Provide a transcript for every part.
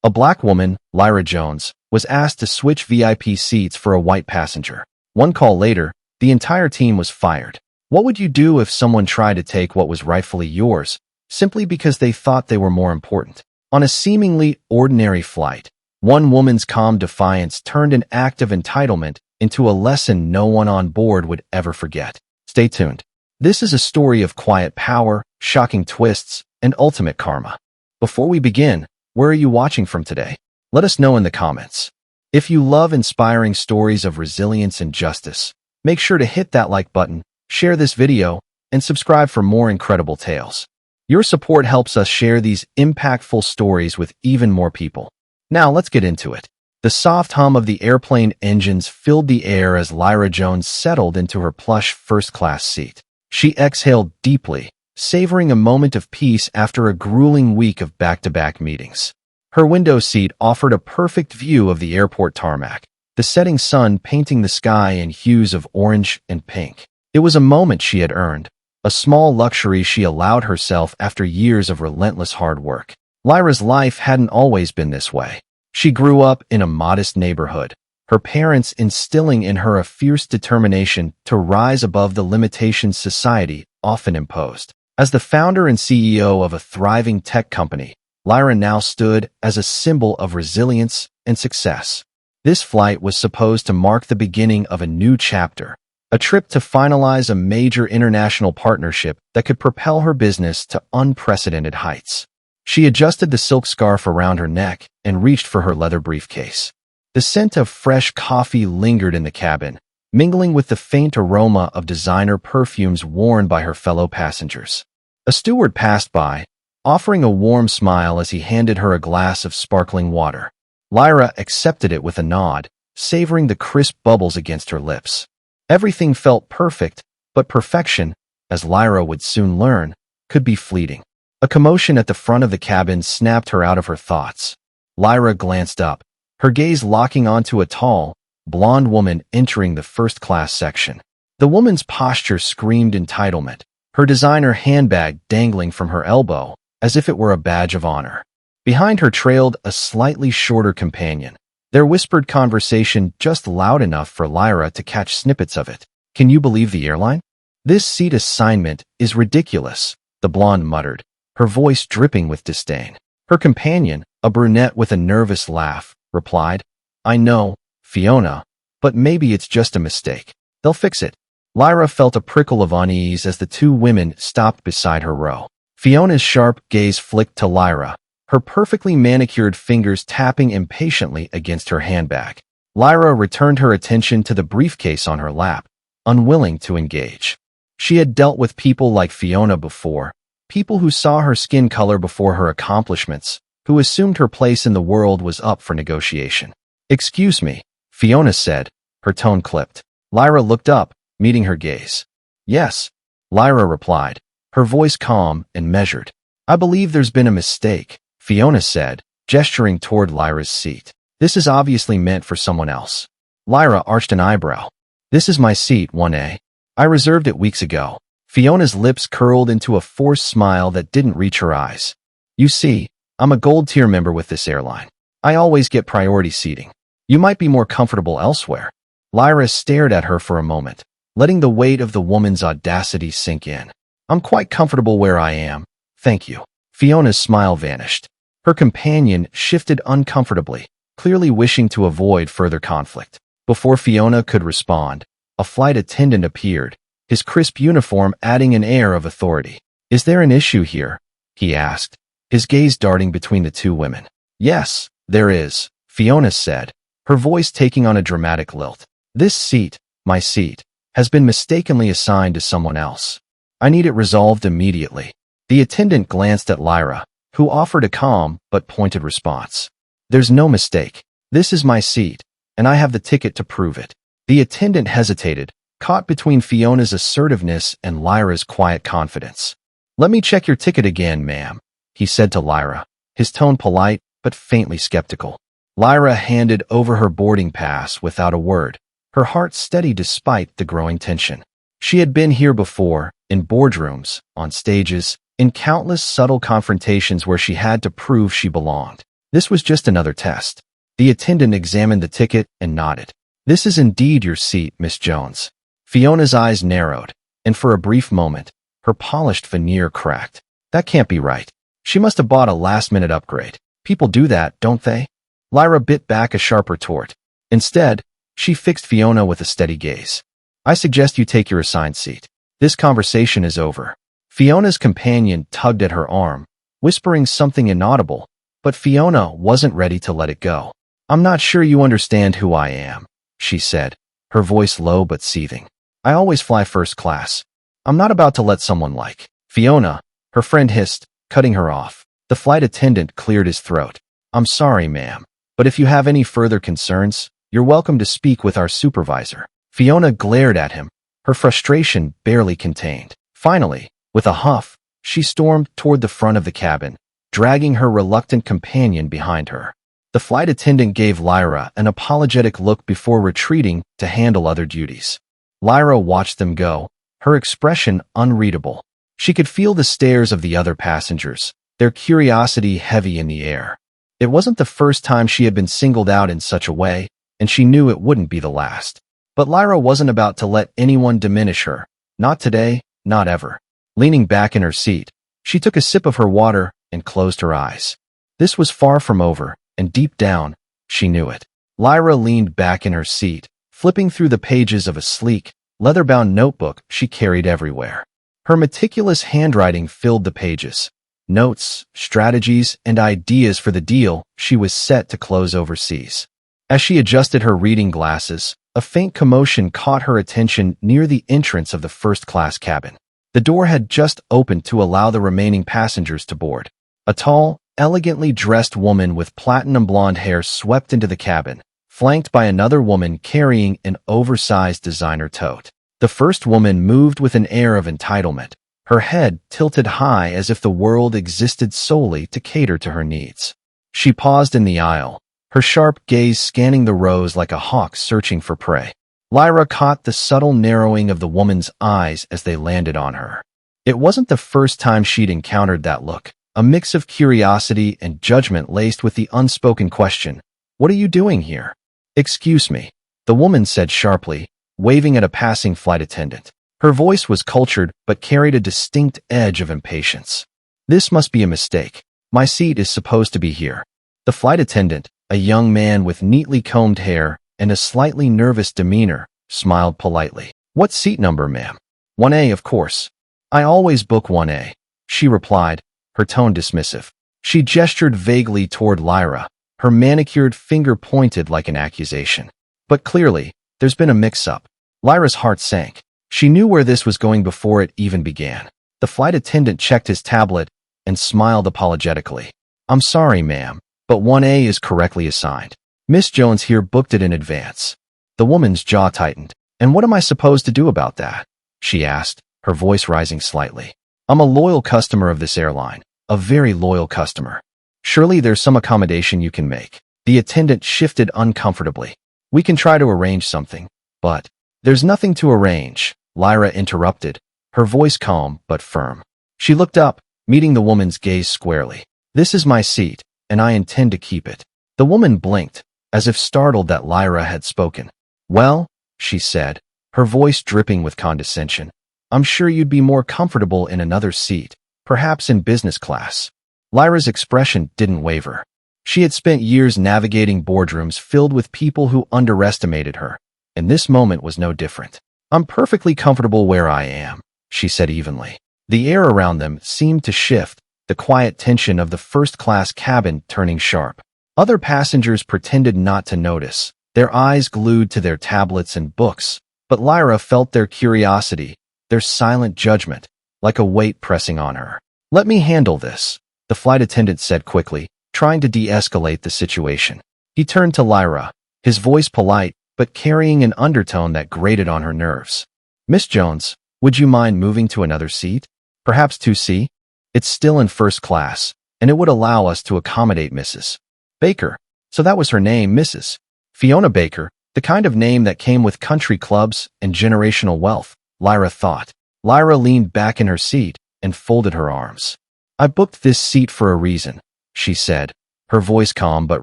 A black woman, Lyra Jones, was asked to switch VIP seats for a white passenger. One call later, the entire team was fired. What would you do if someone tried to take what was rightfully yours, simply because they thought they were more important? On a seemingly ordinary flight, one woman's calm defiance turned an act of entitlement into a lesson no one on board would ever forget. Stay tuned. This is a story of quiet power, shocking twists, and ultimate karma. Before we begin, where are you watching from today? Let us know in the comments. If you love inspiring stories of resilience and justice, make sure to hit that like button, share this video, and subscribe for more incredible tales. Your support helps us share these impactful stories with even more people. Now let's get into it. The soft hum of the airplane engines filled the air as Lyra Jones settled into her plush first-class seat. She exhaled deeply, savoring a moment of peace after a grueling week of back-to-back meetings. Her window seat offered a perfect view of the airport tarmac, the setting sun painting the sky in hues of orange and pink. It was a moment she had earned, a small luxury she allowed herself after years of relentless hard work. Lyra's life hadn't always been this way. She grew up in a modest neighborhood, her parents instilling in her a fierce determination to rise above the limitations society often imposed. As the founder and CEO of a thriving tech company, Lyra now stood as a symbol of resilience and success. This flight was supposed to mark the beginning of a new chapter, a trip to finalize a major international partnership that could propel her business to unprecedented heights. She adjusted the silk scarf around her neck and reached for her leather briefcase. The scent of fresh coffee lingered in the cabin, mingling with the faint aroma of designer perfumes worn by her fellow passengers. A steward passed by, offering a warm smile as he handed her a glass of sparkling water. Lyra accepted it with a nod, savoring the crisp bubbles against her lips. Everything felt perfect, but perfection, as Lyra would soon learn, could be fleeting. A commotion at the front of the cabin snapped her out of her thoughts. Lyra glanced up, her gaze locking onto a tall, blonde woman entering the first-class section. The woman's posture screamed entitlement, her designer handbag dangling from her elbow, as if it were a badge of honor. Behind her trailed a slightly shorter companion, their whispered conversation just loud enough for Lyra to catch snippets of it. "Can you believe the airline? This seat assignment is ridiculous," the blonde muttered, her voice dripping with disdain. Her companion, a brunette with a nervous laugh, replied, "I know, Fiona, but maybe it's just a mistake. They'll fix it." Lyra felt a prickle of unease as the two women stopped beside her row. Fiona's sharp gaze flicked to Lyra, her perfectly manicured fingers tapping impatiently against her handbag. Lyra returned her attention to the briefcase on her lap, unwilling to engage. She had dealt with people like Fiona before, people who saw her skin color before her accomplishments, who assumed her place in the world was up for negotiation. "Excuse me," Fiona said, her tone clipped. Lyra looked up, meeting her gaze. "Yes," Lyra replied, her voice calm and measured. "I believe there's been a mistake," Fiona said, gesturing toward Lyra's seat. "This is obviously meant for someone else." Lyra arched an eyebrow. "This is my seat, 1A. I reserved it weeks ago." Fiona's lips curled into a forced smile that didn't reach her eyes. "You see, I'm a gold-tier member with this airline. I always get priority seating. You might be more comfortable elsewhere." Lyra stared at her for a moment, letting the weight of the woman's audacity sink in. "I'm quite comfortable where I am, thank you." Fiona's smile vanished. Her companion shifted uncomfortably, clearly wishing to avoid further conflict. Before Fiona could respond, a flight attendant appeared, his crisp uniform adding an air of authority. "Is there an issue here?" he asked, his gaze darting between the two women. "Yes, there is," Fiona said, her voice taking on a dramatic lilt. "This seat, my seat, has been mistakenly assigned to someone else. I need it resolved immediately." The attendant glanced at Lyra, who offered a calm but pointed response. "There's no mistake. This is my seat, and I have the ticket to prove it." The attendant hesitated, caught between Fiona's assertiveness and Lyra's quiet confidence. "Let me check your ticket again, ma'am," he said to Lyra, his tone polite but faintly skeptical. Lyra handed over her boarding pass without a word, her heart steady despite the growing tension. She had been here before, in boardrooms, on stages, in countless subtle confrontations where she had to prove she belonged. This was just another test. The attendant examined the ticket and nodded. This is indeed your seat, Miss Jones. Fiona's eyes narrowed, and for a brief moment, her polished veneer cracked. That can't be right. She must have bought a last-minute upgrade. People do that, don't they? Lyra bit back a sharp retort. Instead, she fixed Fiona with a steady gaze. I suggest you take your assigned seat. This conversation is over. Fiona's companion tugged at her arm, whispering something inaudible, but Fiona wasn't ready to let it go. I'm not sure you understand who I am, she said, her voice low but seething. I always fly first class. I'm not about to let someone like Fiona, her friend hissed, cutting her off. The flight attendant cleared his throat. I'm sorry, ma'am, but if you have any further concerns, you're welcome to speak with our supervisor. Fiona glared at him, her frustration barely contained. Finally, with a huff, she stormed toward the front of the cabin, dragging her reluctant companion behind her. The flight attendant gave Lyra an apologetic look before retreating to handle other duties. Lyra watched them go, her expression unreadable. She could feel the stares of the other passengers, their curiosity heavy in the air. It wasn't the first time she had been singled out in such a way, and she knew it wouldn't be the last. But Lyra wasn't about to let anyone diminish her. Not today, not ever. Leaning back in her seat, she took a sip of her water and closed her eyes. This was far from over, and deep down, she knew it. Lyra leaned back in her seat, flipping through the pages of a sleek, leather-bound notebook she carried everywhere. Her meticulous handwriting filled the pages. Notes, strategies, and ideas for the deal she was set to close overseas. As she adjusted her reading glasses, a faint commotion caught her attention near the entrance of the first-class cabin. The door had just opened to allow the remaining passengers to board. A tall, elegantly dressed woman with platinum blonde hair swept into the cabin, flanked by another woman carrying an oversized designer tote. The first woman moved with an air of entitlement, her head tilted high as if the world existed solely to cater to her needs. She paused in the aisle, her sharp gaze scanning the rows like a hawk searching for prey. Lyra caught the subtle narrowing of the woman's eyes as they landed on her. It wasn't the first time she'd encountered that look, a mix of curiosity and judgment laced with the unspoken question, "What are you doing here?" "Excuse me," the woman said sharply, waving at a passing flight attendant. Her voice was cultured but carried a distinct edge of impatience. "This must be a mistake. My seat is supposed to be here." The flight attendant, a young man with neatly combed hair and a slightly nervous demeanor, smiled politely. "What seat number, ma'am?" "1A, of course. I always book 1A, she replied, her tone dismissive. She gestured vaguely toward Lyra, her manicured finger pointed like an accusation. But clearly, there's been a mix-up. Lyra's heart sank. She knew where this was going before it even began. The flight attendant checked his tablet and smiled apologetically. "I'm sorry, ma'am, but 1A is correctly assigned. Miss Jones here booked it in advance." The woman's jaw tightened. "And what am I supposed to do about that?" she asked, her voice rising slightly. "I'm a loyal customer of this airline, a very loyal customer. Surely there's some accommodation you can make." The attendant shifted uncomfortably. "We can try to arrange something, but..." "There's nothing to arrange," Lyra interrupted, her voice calm but firm. She looked up, meeting the woman's gaze squarely. "This is my seat, and I intend to keep it." The woman blinked, as if startled that Lyra had spoken. "Well," she said, her voice dripping with condescension, "I'm sure you'd be more comfortable in another seat, perhaps in business class." Lyra's expression didn't waver. She had spent years navigating boardrooms filled with people who underestimated her, and this moment was no different. "I'm perfectly comfortable where I am," she said evenly. The air around them seemed to shift, the quiet tension of the first-class cabin turning sharp. Other passengers pretended not to notice, their eyes glued to their tablets and books, but Lyra felt their curiosity, their silent judgment, like a weight pressing on her. "Let me handle this," the flight attendant said quickly, trying to de-escalate the situation. He turned to Lyra, his voice polite, but carrying an undertone that grated on her nerves. "Miss Jones, would you mind moving to another seat? Perhaps 2C? It's still in first class, and it would allow us to accommodate Mrs. Baker." So that was her name, Mrs. Fiona Baker, the kind of name that came with country clubs and generational wealth, Lyra thought. Lyra leaned back in her seat and folded her arms. "I booked this seat for a reason," she said, her voice calm but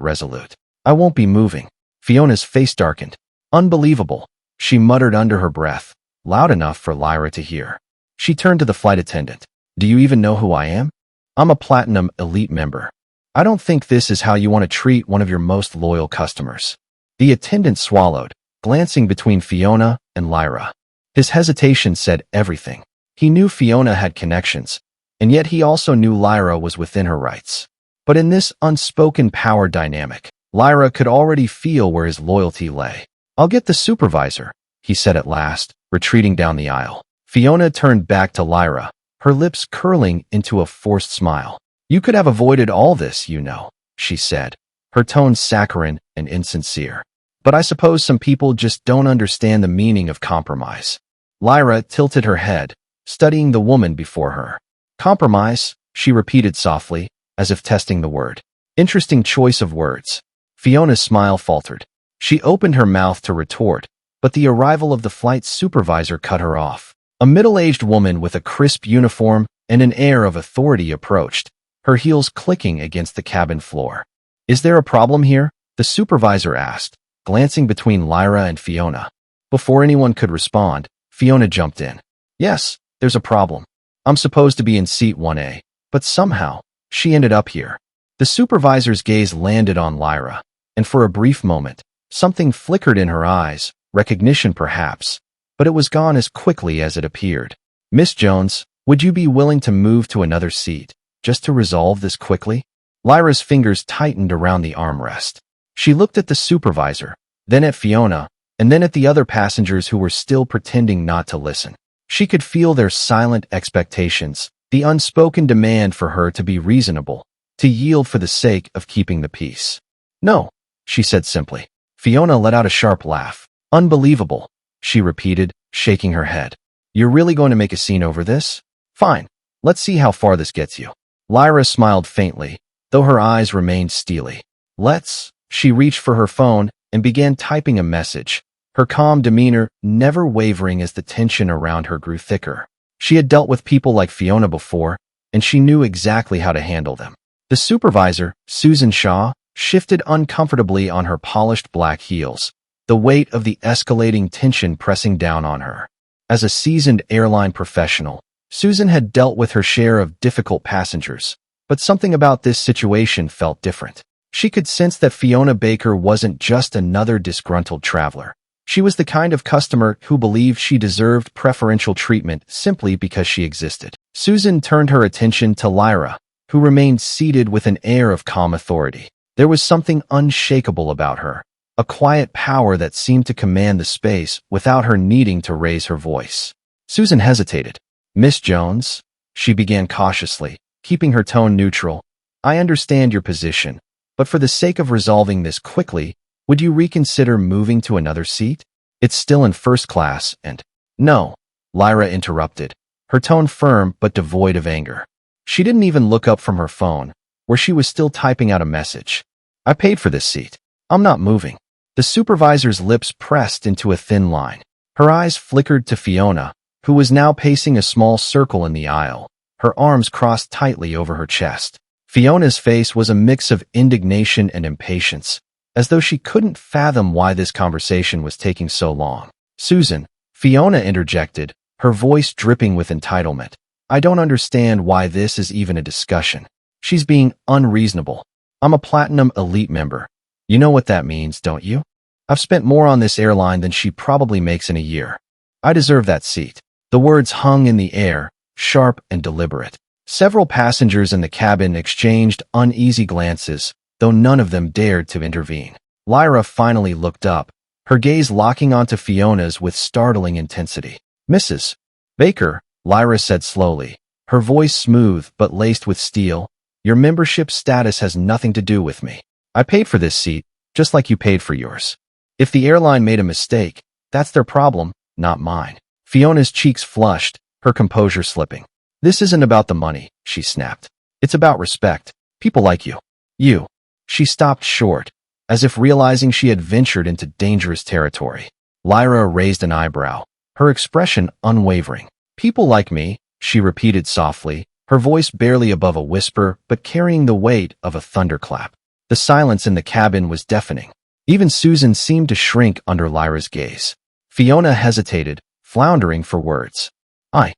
resolute. I won't be moving. Fiona's face darkened. Unbelievable, she muttered under her breath, loud enough for Lyra to hear. She turned to the flight attendant. Do you even know who I am? I'm a Platinum Elite member. I don't think this is how you want to treat one of your most loyal customers. The attendant swallowed, glancing between Fiona and Lyra. His hesitation said everything. He knew Fiona had connections, and yet he also knew Lyra was within her rights. But in this unspoken power dynamic, Lyra could already feel where his loyalty lay. I'll get the supervisor, he said at last, retreating down the aisle. Fiona turned back to Lyra, her lips curling into a forced smile. You could have avoided all this, you know, she said, her tone saccharine and insincere. But I suppose some people just don't understand the meaning of compromise. Lyra tilted her head, studying the woman before her. Compromise, she repeated softly, as if testing the word. Interesting choice of words. Fiona's smile faltered. She opened her mouth to retort, but the arrival of the flight supervisor cut her off. A middle-aged woman with a crisp uniform and an air of authority approached, her heels clicking against the cabin floor. Is there a problem here? The supervisor asked, glancing between Lyra and Fiona. Before anyone could respond, Fiona jumped in. Yes, there's a problem. I'm supposed to be in seat 1A, but somehow, she ended up here. The supervisor's gaze landed on Lyra, and for a brief moment, something flickered in her eyes, recognition perhaps, but it was gone as quickly as it appeared. Miss Jones, would you be willing to move to another seat, just to resolve this quickly? Lyra's fingers tightened around the armrest. She looked at the supervisor, then at Fiona, and then at the other passengers who were still pretending not to listen. She could feel their silent expectations, the unspoken demand for her to be reasonable, to yield for the sake of keeping the peace. No, she said simply. Fiona let out a sharp laugh. Unbelievable, she repeated, shaking her head. You're really going to make a scene over this? Fine, let's see how far this gets you. Lyra smiled faintly, though her eyes remained steely. Let's. She reached for her phone and began typing a message, her calm demeanor never wavering as the tension around her grew thicker. She had dealt with people like Fiona before, and she knew exactly how to handle them. The supervisor, Susan Shaw, shifted uncomfortably on her polished black heels, the weight of the escalating tension pressing down on her. As a seasoned airline professional, Susan had dealt with her share of difficult passengers, but something about this situation felt different. She could sense that Fiona Baker wasn't just another disgruntled traveler. She was the kind of customer who believed she deserved preferential treatment simply because she existed. Susan turned her attention to Lyra, who remained seated with an air of calm authority. There was something unshakable about her, a quiet power that seemed to command the space without her needing to raise her voice. Susan hesitated. Miss Jones, she began cautiously, keeping her tone neutral. I understand your position, but for the sake of resolving this quickly, would you reconsider moving to another seat? It's still in first class and— No, Lyra interrupted, her tone firm but devoid of anger. She didn't even look up from her phone, where she was still typing out a message. I paid for this seat. I'm not moving. The supervisor's lips pressed into a thin line. Her eyes flickered to Fiona, who was now pacing a small circle in the aisle, her arms crossed tightly over her chest. Fiona's face was a mix of indignation and impatience, as though she couldn't fathom why this conversation was taking so long. Susan, Fiona interjected, her voice dripping with entitlement. I don't understand why this is even a discussion. She's being unreasonable. I'm a Platinum Elite member. You know what that means, don't you? I've spent more on this airline than she probably makes in a year. I deserve that seat. The words hung in the air, sharp and deliberate. Several passengers in the cabin exchanged uneasy glances, though none of them dared to intervene. Lyra finally looked up, her gaze locking onto Fiona's with startling intensity. Mrs. Baker, Lyra said slowly, her voice smooth but laced with steel, your membership status has nothing to do with me. I paid for this seat, just like you paid for yours. If the airline made a mistake, that's their problem, not mine. Fiona's cheeks flushed, her composure slipping. This isn't about the money, she snapped. It's about respect. People like you. You. She stopped short, as if realizing she had ventured into dangerous territory. Lyra raised an eyebrow, her expression unwavering. People like me, she repeated softly, her voice barely above a whisper but carrying the weight of a thunderclap. The silence in the cabin was deafening. Even Susan seemed to shrink under Lyra's gaze. Fiona hesitated, floundering for words. I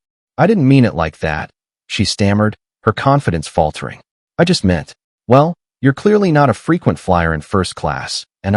didn't mean it like that, she stammered, her confidence faltering. I just meant, well, you're clearly not a frequent flyer in first class, and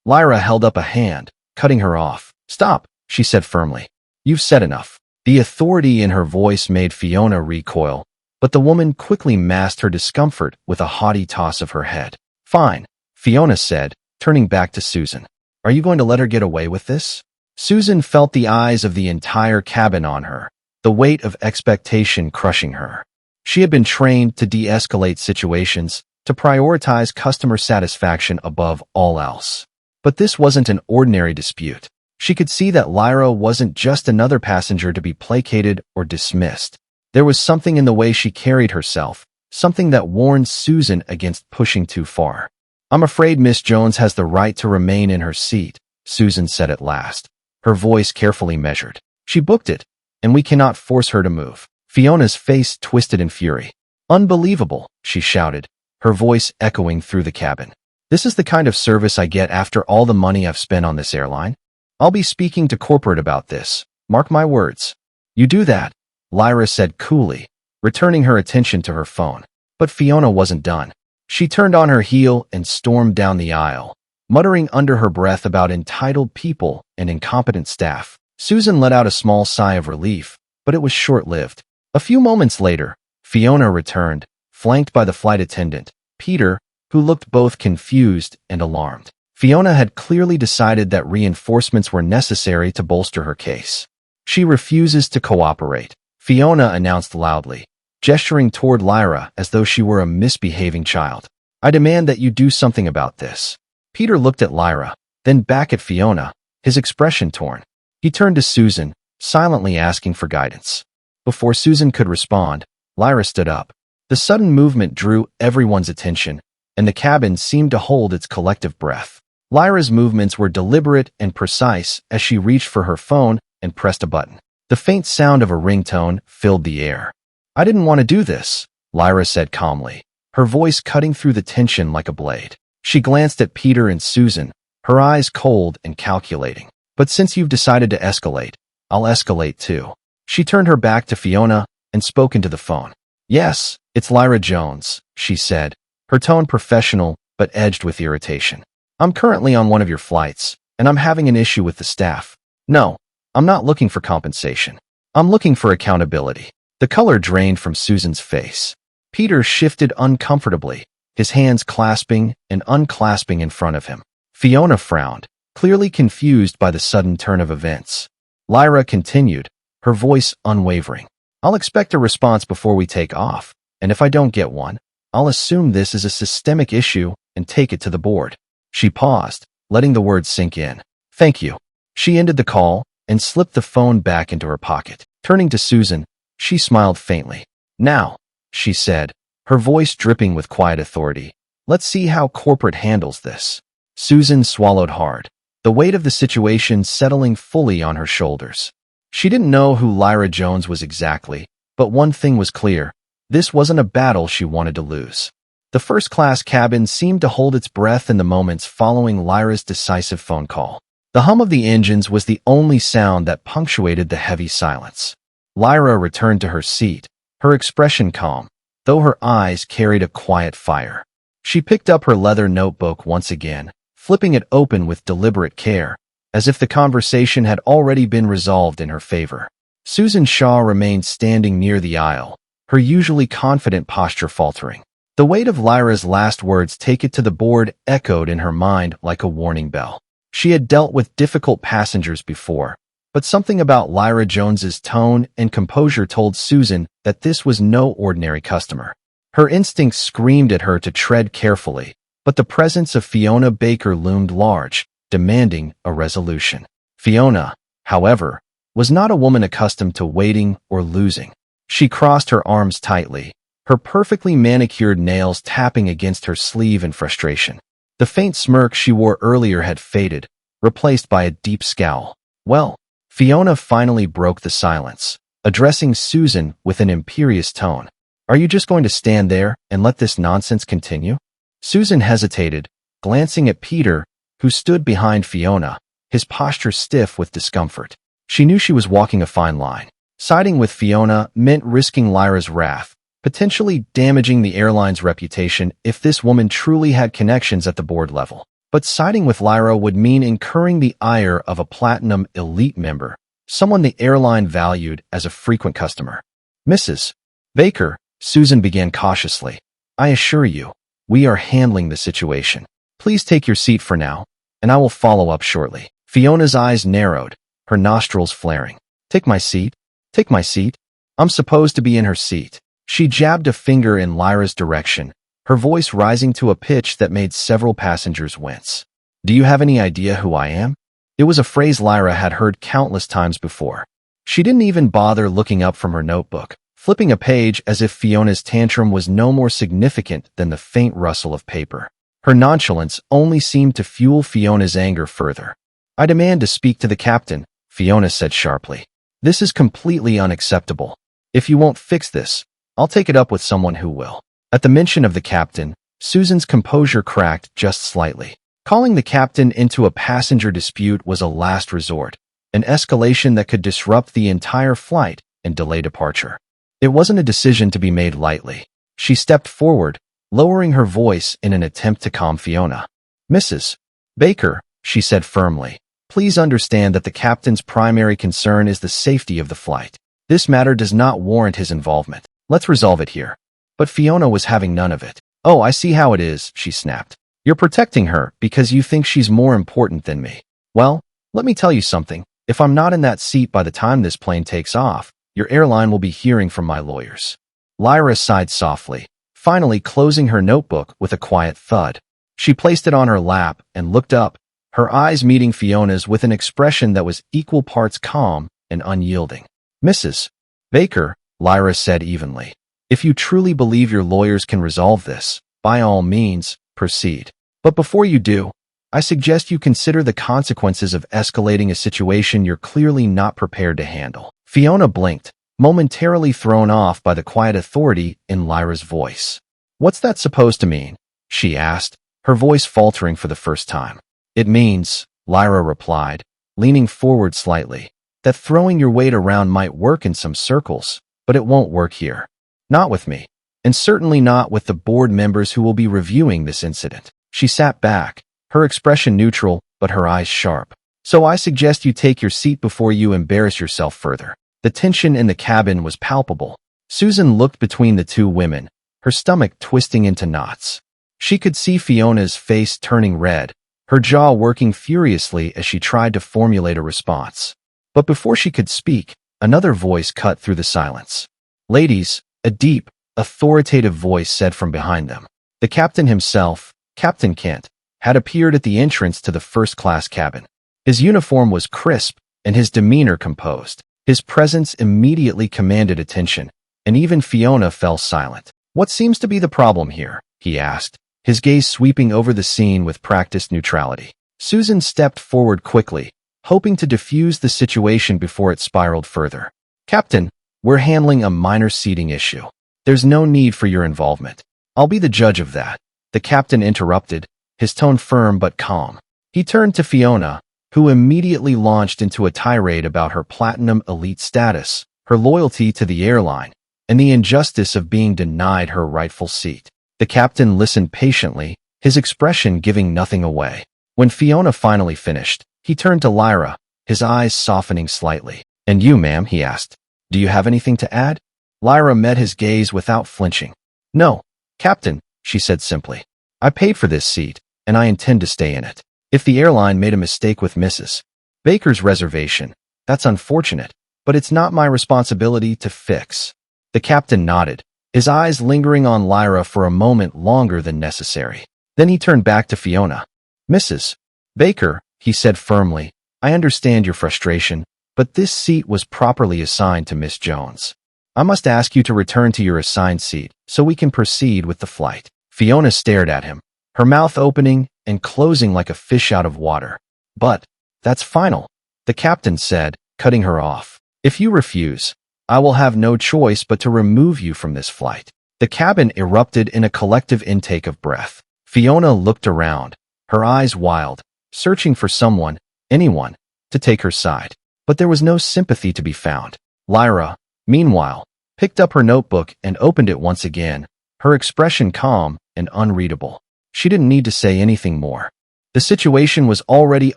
Lyra held up a hand, cutting her off. Stop, she said firmly. You've said enough. The authority in her voice made Fiona recoil, but the woman quickly masked her discomfort with a haughty toss of her head. Fine, Fiona said, turning back to Susan. Are you going to let her get away with this? Susan felt the eyes of the entire cabin on her, the weight of expectation crushing her. She had been trained to de-escalate situations, to prioritize customer satisfaction above all else. But this wasn't an ordinary dispute. She could see that Lyra wasn't just another passenger to be placated or dismissed. There was something in the way she carried herself, something that warned Susan against pushing too far. I'm afraid Miss Jones has the right to remain in her seat, Susan said at last, her voice carefully measured. She booked it, and we cannot force her to move. Fiona's face twisted in fury. Unbelievable, she shouted, her voice echoing through the cabin. This is the kind of service I get after all the money I've spent on this airline? I'll be speaking to corporate about this. Mark my words. You do that, Lyra said coolly, returning her attention to her phone. But Fiona wasn't done. She turned on her heel and stormed down the aisle, muttering under her breath about entitled people and incompetent staff. Susan let out a small sigh of relief, but it was short-lived. A few moments later, Fiona returned, flanked by the flight attendant, Peter, who looked both confused and alarmed. Fiona had clearly decided that reinforcements were necessary to bolster her case. She refuses to cooperate, Fiona announced loudly, gesturing toward Lyra as though she were a misbehaving child. I demand that you do something about this. Peter looked at Lyra, then back at Fiona, his expression torn. He turned to Susan, silently asking for guidance. Before Susan could respond, Lyra stood up. The sudden movement drew everyone's attention, and the cabin seemed to hold its collective breath. Lyra's movements were deliberate and precise as she reached for her phone and pressed a button. The faint sound of a ringtone filled the air. I didn't want to do this, Lyra said calmly, her voice cutting through the tension like a blade. She glanced at Peter and Susan, her eyes cold and calculating. But since you've decided to escalate, I'll escalate too. She turned her back to Fiona and spoke into the phone. Yes, it's Lyra Jones, she said, her tone professional but edged with irritation. I'm currently on one of your flights, and I'm having an issue with the staff. No, I'm not looking for compensation. I'm looking for accountability. The color drained from Susan's face. Peter shifted uncomfortably, his hands clasping and unclasping in front of him. Fiona frowned, clearly confused by the sudden turn of events. Lyra continued, her voice unwavering. I'll expect a response before we take off, and if I don't get one, I'll assume this is a systemic issue and take it to the board. She paused, letting the words sink in. Thank you. She ended the call and slipped the phone back into her pocket. Turning to Susan, she smiled faintly. Now, she said, her voice dripping with quiet authority, let's see how corporate handles this. Susan swallowed hard, the weight of the situation settling fully on her shoulders. She didn't know who Lyra Jones was exactly, but one thing was clear. This wasn't a battle she wanted to lose. The first-class cabin seemed to hold its breath in the moments following Lyra's decisive phone call. The hum of the engines was the only sound that punctuated the heavy silence. Lyra returned to her seat, her expression calm, though her eyes carried a quiet fire. She picked up her leather notebook once again, flipping it open with deliberate care, as if the conversation had already been resolved in her favor. Susan Shaw remained standing near the aisle, her usually confident posture faltering. The weight of Lyra's last words, "Take it to the board," echoed in her mind like a warning bell. She had dealt with difficult passengers before, but something about Lyra Jones's tone and composure told Susan that this was no ordinary customer. Her instincts screamed at her to tread carefully, but the presence of Fiona Baker loomed large, demanding a resolution. Fiona, however, was not a woman accustomed to waiting or losing. She crossed her arms tightly, her perfectly manicured nails tapping against her sleeve in frustration. The faint smirk she wore earlier had faded, replaced by a deep scowl. Well, Fiona finally broke the silence, addressing Susan with an imperious tone. Are you just going to stand there and let this nonsense continue? Susan hesitated, glancing at Peter, who stood behind Fiona, his posture stiff with discomfort. She knew she was walking a fine line. Siding with Fiona meant risking Lyra's wrath, potentially damaging the airline's reputation if this woman truly had connections at the board level. But siding with Lyra would mean incurring the ire of a Platinum Elite member, someone the airline valued as a frequent customer. Mrs. Baker, Susan began cautiously, I assure you, we are handling the situation. Please take your seat for now, and I will follow up shortly. Fiona's eyes narrowed, her nostrils flaring. Take my seat? Take my seat? I'm supposed to be in her seat. She jabbed a finger in Lyra's direction, her voice rising to a pitch that made several passengers wince. Do you have any idea who I am? It was a phrase Lyra had heard countless times before. She didn't even bother looking up from her notebook, flipping a page as if Fiona's tantrum was no more significant than the faint rustle of paper. Her nonchalance only seemed to fuel Fiona's anger further. I demand to speak to the captain, Fiona said sharply. This is completely unacceptable. If you won't fix this, I'll take it up with someone who will. At the mention of the captain, Susan's composure cracked just slightly. Calling the captain into a passenger dispute was a last resort, an escalation that could disrupt the entire flight and delay departure. It wasn't a decision to be made lightly. She stepped forward, lowering her voice in an attempt to calm Fiona. Mrs. Baker, she said firmly, please understand that the captain's primary concern is the safety of the flight. This matter does not warrant his involvement. Let's resolve it here. But Fiona was having none of it. Oh, I see how it is, she snapped. You're protecting her because you think she's more important than me. Well, let me tell you something. If I'm not in that seat by the time this plane takes off, your airline will be hearing from my lawyers. Lyra sighed softly, finally closing her notebook with a quiet thud. She placed it on her lap and looked up, her eyes meeting Fiona's with an expression that was equal parts calm and unyielding. Mrs. Baker, Lyra said evenly, if you truly believe your lawyers can resolve this, by all means, proceed. But before you do, I suggest you consider the consequences of escalating a situation you're clearly not prepared to handle. Fiona blinked, momentarily thrown off by the quiet authority in Lyra's voice. What's that supposed to mean? She asked, her voice faltering for the first time. It means, Lyra replied, leaning forward slightly, that throwing your weight around might work in some circles, but it won't work here. Not with me, and certainly not with the board members who will be reviewing this incident. She sat back, her expression neutral, but her eyes sharp. So I suggest you take your seat before you embarrass yourself further. The tension in the cabin was palpable. Susan looked between the two women, her stomach twisting into knots. She could see Fiona's face turning red, her jaw working furiously as she tried to formulate a response. But before she could speak, another voice cut through the silence. Ladies, a deep, authoritative voice said from behind them. The captain himself, Captain Kent, had appeared at the entrance to the first-class cabin. His uniform was crisp and his demeanor composed. His presence immediately commanded attention, and even Fiona fell silent. What seems to be the problem here? He asked, his gaze sweeping over the scene with practiced neutrality. Susan stepped forward quickly, hoping to diffuse the situation before it spiraled further. Captain, we're handling a minor seating issue. There's no need for your involvement. I'll be the judge of that. The captain interrupted, his tone firm but calm. He turned to Fiona, who immediately launched into a tirade about her Platinum Elite status, her loyalty to the airline, and the injustice of being denied her rightful seat. The captain listened patiently, his expression giving nothing away. When Fiona finally finished, he turned to Lyra, his eyes softening slightly. And you, ma'am, he asked. Do you have anything to add? Lyra met his gaze without flinching. No, Captain, she said simply. I paid for this seat, and I intend to stay in it. If the airline made a mistake with Mrs. Baker's reservation, that's unfortunate, but it's not my responsibility to fix. The captain nodded, his eyes lingering on Lyra for a moment longer than necessary. Then he turned back to Fiona. Mrs. Baker, he said firmly, I understand your frustration, but this seat was properly assigned to Miss Jones. I must ask you to return to your assigned seat so we can proceed with the flight. Fiona stared at him, her mouth opening and closing like a fish out of water. But that's final, the captain said, cutting her off. If you refuse, I will have no choice but to remove you from this flight. The cabin erupted in a collective intake of breath. Fiona looked around, her eyes wild, searching for someone, anyone, to take her side. But there was no sympathy to be found. Lyra, meanwhile, picked up her notebook and opened it once again, her expression calm and unreadable. She didn't need to say anything more. The situation was already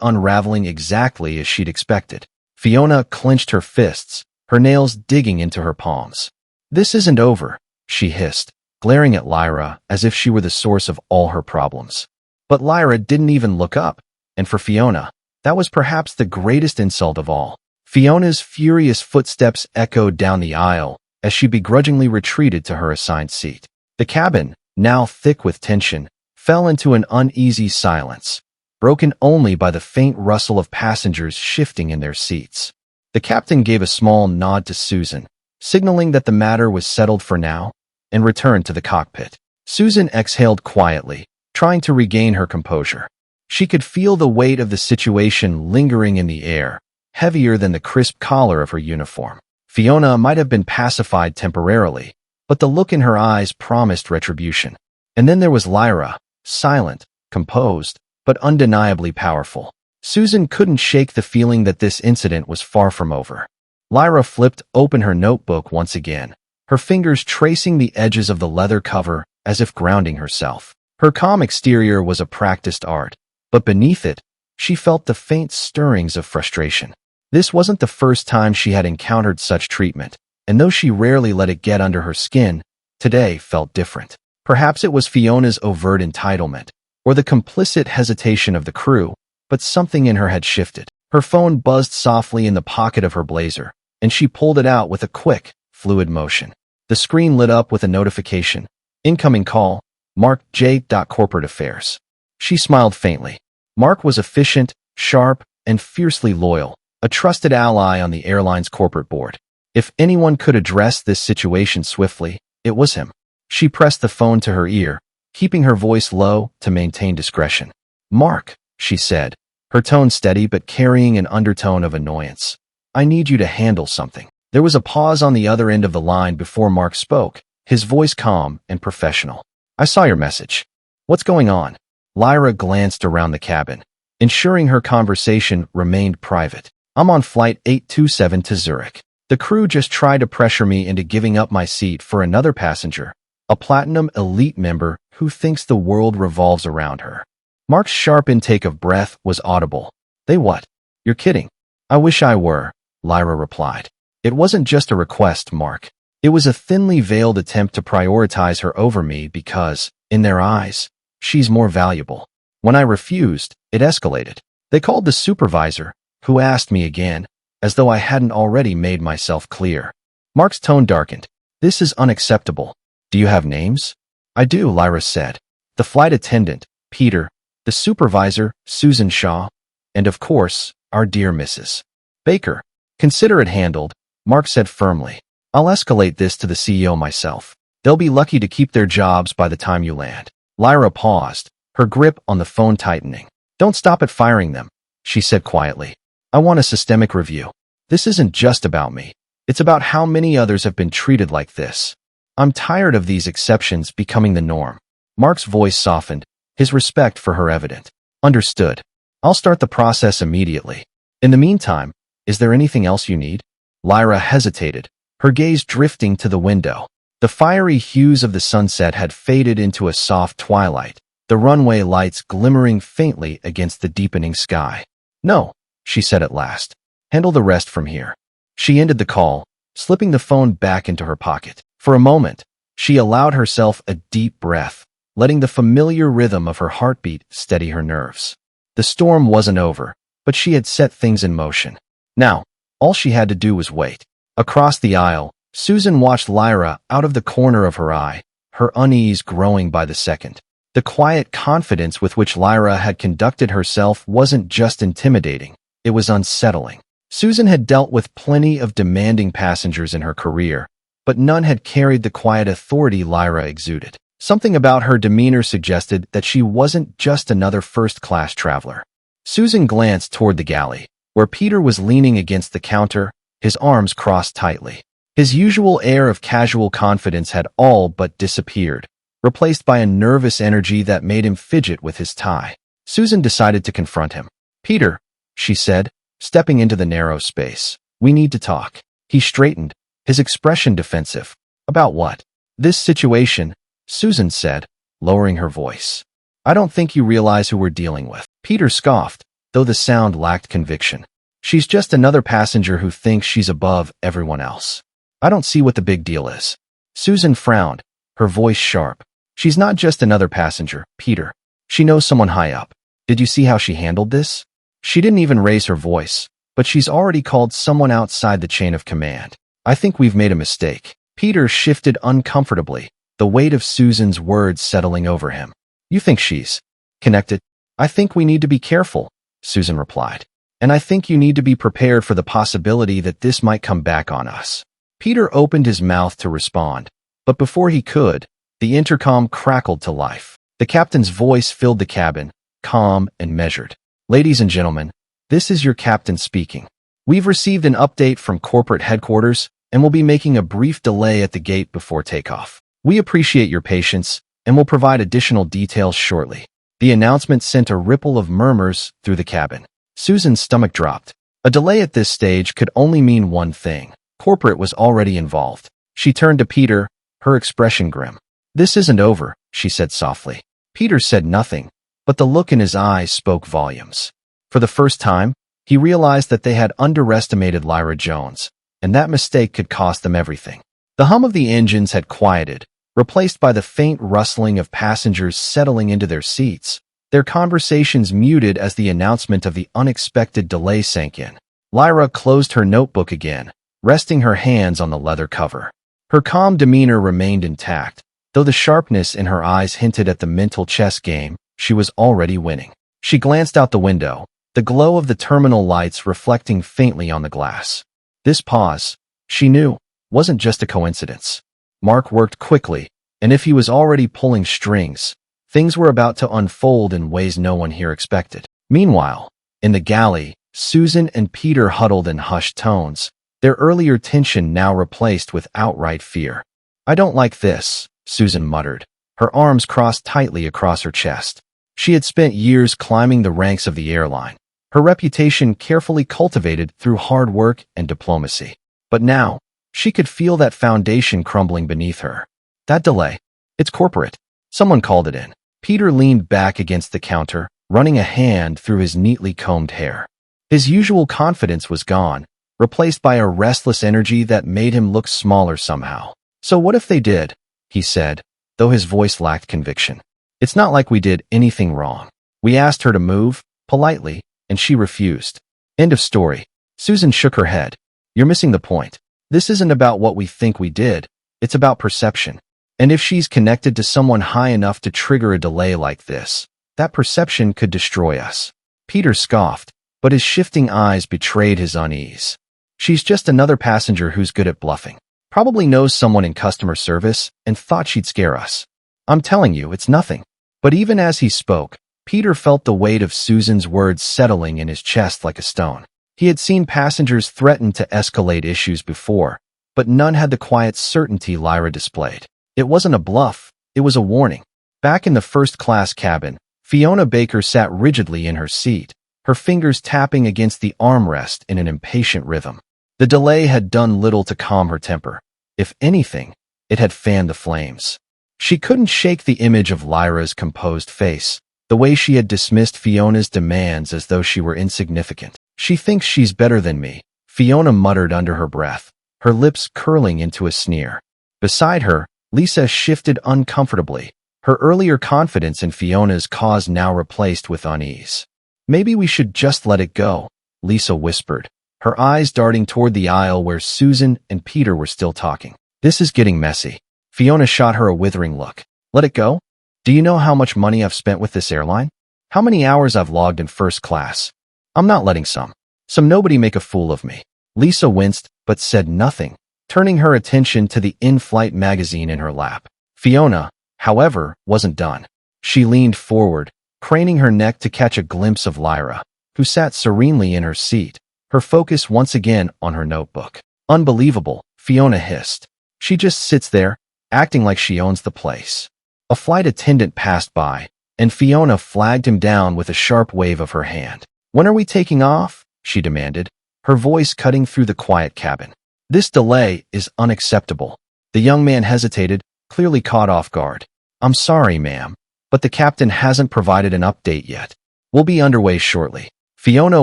unraveling exactly as she'd expected. Fiona clenched her fists, her nails digging into her palms. "This isn't over," she hissed, glaring at Lyra as if she were the source of all her problems. But Lyra didn't even look up, and for Fiona, that was perhaps the greatest insult of all. Fiona's furious footsteps echoed down the aisle as she begrudgingly retreated to her assigned seat. The cabin, now thick with tension, fell into an uneasy silence, broken only by the faint rustle of passengers shifting in their seats. The captain gave a small nod to Susan, signaling that the matter was settled for now, and returned to the cockpit. Susan exhaled quietly, trying to regain her composure. She could feel the weight of the situation lingering in the air, heavier than the crisp collar of her uniform. Fiona might have been pacified temporarily, but the look in her eyes promised retribution. And then there was Lyra, silent, composed, but undeniably powerful. Susan couldn't shake the feeling that this incident was far from over. Lyra flipped open her notebook once again, her fingers tracing the edges of the leather cover as if grounding herself. Her calm exterior was a practiced art, but beneath it, she felt the faint stirrings of frustration. This wasn't the first time she had encountered such treatment, and though she rarely let it get under her skin, today felt different. Perhaps it was Fiona's overt entitlement, or the complicit hesitation of the crew, but something in her had shifted. Her phone buzzed softly in the pocket of her blazer, and she pulled it out with a quick, fluid motion. The screen lit up with a notification. Incoming call, Mark J. Corporate Affairs. She smiled faintly. Mark was efficient, sharp, and fiercely loyal, a trusted ally on the airline's corporate board. If anyone could address this situation swiftly, it was him. She pressed the phone to her ear, keeping her voice low to maintain discretion. "Mark," she said, her tone steady but carrying an undertone of annoyance. "I need you to handle something." There was a pause on the other end of the line before Mark spoke, his voice calm and professional. "I saw your message. What's going on?" Lyra glanced around the cabin, ensuring her conversation remained private. "I'm on flight 827 to Zurich. The crew just tried to pressure me into giving up my seat for another passenger, a Platinum Elite member who thinks the world revolves around her." Mark's sharp intake of breath was audible. "They what? You're kidding." "I wish I were," Lyra replied. "It wasn't just a request, Mark. It was a thinly veiled attempt to prioritize her over me because, in their eyes, she's more valuable. When I refused, it escalated. They called the supervisor, who asked me again, as though I hadn't already made myself clear." Mark's tone darkened. "This is unacceptable. Do you have names?" "I do," Lyra said. "The flight attendant, Peter, the supervisor, Susan Shaw, and of course, our dear Mrs. Baker." "Consider it handled," Mark said firmly. "I'll escalate this to the CEO myself. They'll be lucky to keep their jobs by the time you land." Lyra paused, her grip on the phone tightening. "Don't stop at firing them," she said quietly. "I want a systemic review. This isn't just about me. It's about how many others have been treated like this. I'm tired of these exceptions becoming the norm." Mark's voice softened, his respect for her evident. "Understood. I'll start the process immediately. In the meantime, is there anything else you need?" Lyra hesitated, her gaze drifting to the window. The fiery hues of the sunset had faded into a soft twilight, the runway lights glimmering faintly against the deepening sky. "No," she said at last. "Handle the rest from here." She ended the call, slipping the phone back into her pocket. For a moment, she allowed herself a deep breath, letting the familiar rhythm of her heartbeat steady her nerves. The storm wasn't over, but she had set things in motion. Now, all she had to do was wait. Across the aisle, Susan watched Lyra out of the corner of her eye, her unease growing by the second. The quiet confidence with which Lyra had conducted herself wasn't just intimidating, it was unsettling. Susan had dealt with plenty of demanding passengers in her career, but none had carried the quiet authority Lyra exuded. Something about her demeanor suggested that she wasn't just another first-class traveler. Susan glanced toward the galley, where Peter was leaning against the counter, his arms crossed tightly. His usual air of casual confidence had all but disappeared, replaced by a nervous energy that made him fidget with his tie. Susan decided to confront him. "Peter," she said, stepping into the narrow space. "We need to talk." He straightened, his expression defensive. "About what?" "This situation," Susan said, lowering her voice. "I don't think you realize who we're dealing with." Peter scoffed, though the sound lacked conviction. "She's just another passenger who thinks she's above everyone else. I don't see what the big deal is." Susan frowned, her voice sharp. "She's not just another passenger, Peter. She knows someone high up. Did you see how she handled this? She didn't even raise her voice, but she's already called someone outside the chain of command. I think we've made a mistake." Peter shifted uncomfortably, the weight of Susan's words settling over him. "You think she's connected?" "I think we need to be careful," Susan replied. "And I think you need to be prepared for the possibility that this might come back on us." Peter opened his mouth to respond, but before he could, the intercom crackled to life. The captain's voice filled the cabin, calm and measured. "Ladies and gentlemen, this is your captain speaking. We've received an update from corporate headquarters and will be making a brief delay at the gate before takeoff. We appreciate your patience and will provide additional details shortly." The announcement sent a ripple of murmurs through the cabin. Susan's stomach dropped. A delay at this stage could only mean one thing. Corporate was already involved. She turned to Peter, her expression grim. "This isn't over," she said softly. Peter said nothing, but the look in his eyes spoke volumes. For the first time, he realized that they had underestimated Lyra Jones, and that mistake could cost them everything. The hum of the engines had quieted, replaced by the faint rustling of passengers settling into their seats, their conversations muted as the announcement of the unexpected delay sank in. Lyra closed her notebook again, resting her hands on the leather cover. Her calm demeanor remained intact, though the sharpness in her eyes hinted at the mental chess game she was already winning. She glanced out the window, the glow of the terminal lights reflecting faintly on the glass. This pause, she knew, wasn't just a coincidence. Mark worked quickly, and if he was already pulling strings, things were about to unfold in ways no one here expected. Meanwhile, in the galley, Susan and Peter huddled in hushed tones, their earlier tension now replaced with outright fear. "I don't like this," Susan muttered, her arms crossed tightly across her chest. She had spent years climbing the ranks of the airline, her reputation carefully cultivated through hard work and diplomacy. But now, she could feel that foundation crumbling beneath her. "That delay. It's corporate." Someone called it in. Peter leaned back against the counter, running a hand through his neatly combed hair. His usual confidence was gone, replaced by a restless energy that made him look smaller somehow. "So what if they did?" he said, though his voice lacked conviction. "It's not like we did anything wrong. We asked her to move, politely, and she refused. End of story." Susan shook her head. "You're missing the point. This isn't about what we think we did. It's about perception. And if she's connected to someone high enough to trigger a delay like this, that perception could destroy us." Peter scoffed, but his shifting eyes betrayed his unease. "She's just another passenger who's good at bluffing. Probably knows someone in customer service and thought she'd scare us. I'm telling you, it's nothing." But even as he spoke, Peter felt the weight of Susan's words settling in his chest like a stone. He had seen passengers threaten to escalate issues before, but none had the quiet certainty Lyra displayed. It wasn't a bluff, it was a warning. Back in the first-class cabin, Fiona Baker sat rigidly in her seat, her fingers tapping against the armrest in an impatient rhythm. The delay had done little to calm her temper. If anything, it had fanned the flames. She couldn't shake the image of Lyra's composed face, the way she had dismissed Fiona's demands as though she were insignificant. "She thinks she's better than me," Fiona muttered under her breath, her lips curling into a sneer. Beside her, Lisa shifted uncomfortably, her earlier confidence in Fiona's cause now replaced with unease. "Maybe we should just let it go," Lisa whispered, her eyes darting toward the aisle where Susan and Peter were still talking. "This is getting messy." Fiona shot her a withering look. "Let it go? Do you know how much money I've spent with this airline? How many hours I've logged in first class? I'm not letting some nobody make a fool of me." Lisa winced, but said nothing, turning her attention to the in-flight magazine in her lap. Fiona, however, wasn't done. She leaned forward, craning her neck to catch a glimpse of Lyra, who sat serenely in her seat, her focus once again on her notebook. "Unbelievable," Fiona hissed. "She just sits there, acting like she owns the place." A flight attendant passed by, and Fiona flagged him down with a sharp wave of her hand. "When are we taking off?" she demanded, her voice cutting through the quiet cabin. "This delay is unacceptable." The young man hesitated, clearly caught off guard. "I'm sorry, ma'am, but the captain hasn't provided an update yet. We'll be underway shortly." Fiona